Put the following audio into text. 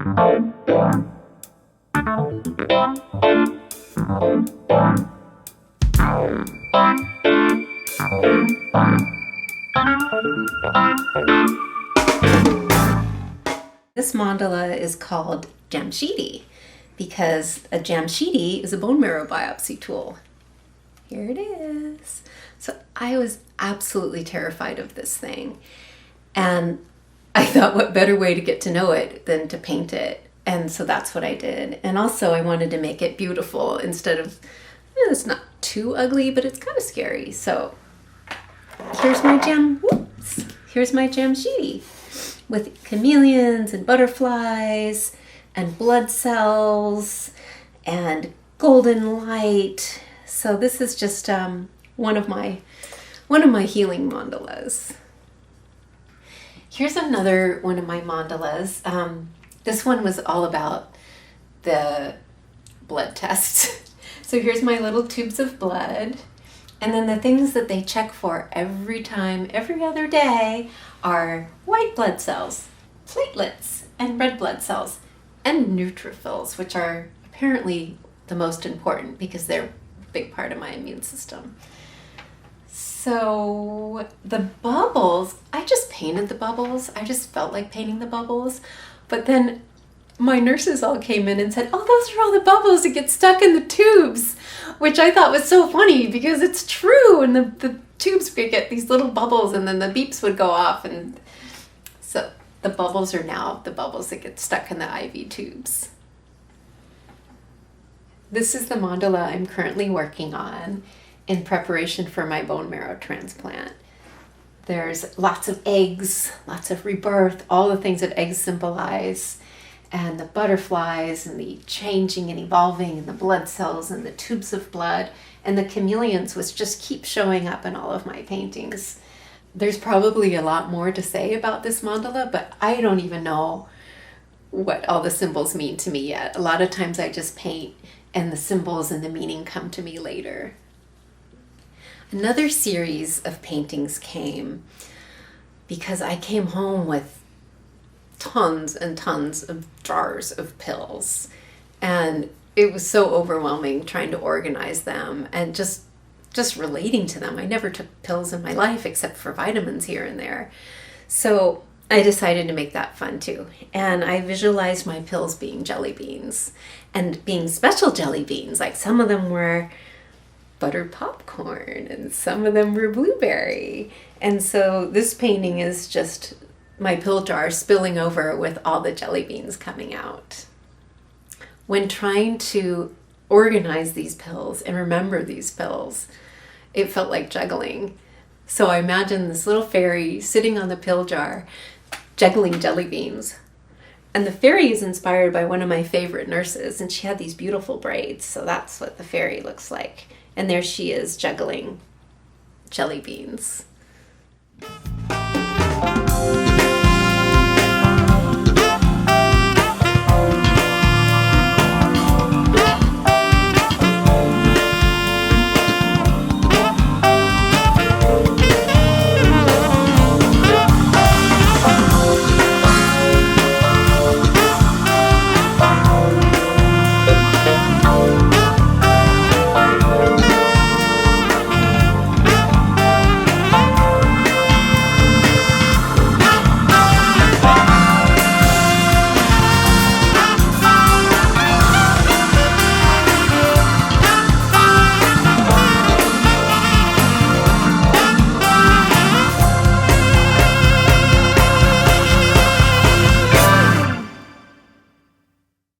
This mandala is called Jamshidi because a Jamshidi is a bone marrow biopsy tool. Here it is. So I was absolutely terrified of this thing. And I thought, what better way to get to know it than to paint it? And so that's what I did. And also I wanted to make it beautiful instead of, it's not too ugly, but it's kind of scary. So here's my Jamshidi with chameleons and butterflies and blood cells and golden light. So this is just one of my healing mandalas. Here's another one of my mandalas. This one was all about the blood tests. So here's my little tubes of blood. And then the things that they check for every other day are white blood cells, platelets, and red blood cells, and neutrophils, which are apparently the most important because they're a big part of my immune system. So the bubbles, I just painted the bubbles. I just felt like painting the bubbles. But then my nurses all came in and said, oh, those are all the bubbles that get stuck in the tubes, which I thought was so funny because it's true. And the tubes would get these little bubbles and then the beeps would go off. And so the bubbles are now the bubbles that get stuck in the IV tubes. This is the mandala I'm currently working on in preparation for my bone marrow transplant. There's lots of eggs, lots of rebirth, all the things that eggs symbolize, and the butterflies and the changing and evolving and the blood cells and the tubes of blood and the chameleons, which just keep showing up in all of my paintings. There's probably a lot more to say about this mandala, but I don't even know what all the symbols mean to me yet. A lot of times I just paint and the symbols and the meaning come to me later. Another series of paintings came because I came home with tons and tons of jars of pills, and it was so overwhelming trying to organize them and just relating to them. I never took pills in my life except for vitamins here and there. So I decided to make that fun too. And I visualized my pills being jelly beans and being special jelly beans. Like some of them were buttered popcorn and some of them were blueberry. And so this painting is just my pill jar spilling over with all the jelly beans coming out. When trying to organize these pills and remember these pills, it felt like juggling. So I imagined this little fairy sitting on the pill jar, juggling jelly beans. And the fairy is inspired by one of my favorite nurses, and she had these beautiful braids. So that's what the fairy looks like. And there she is juggling jelly beans.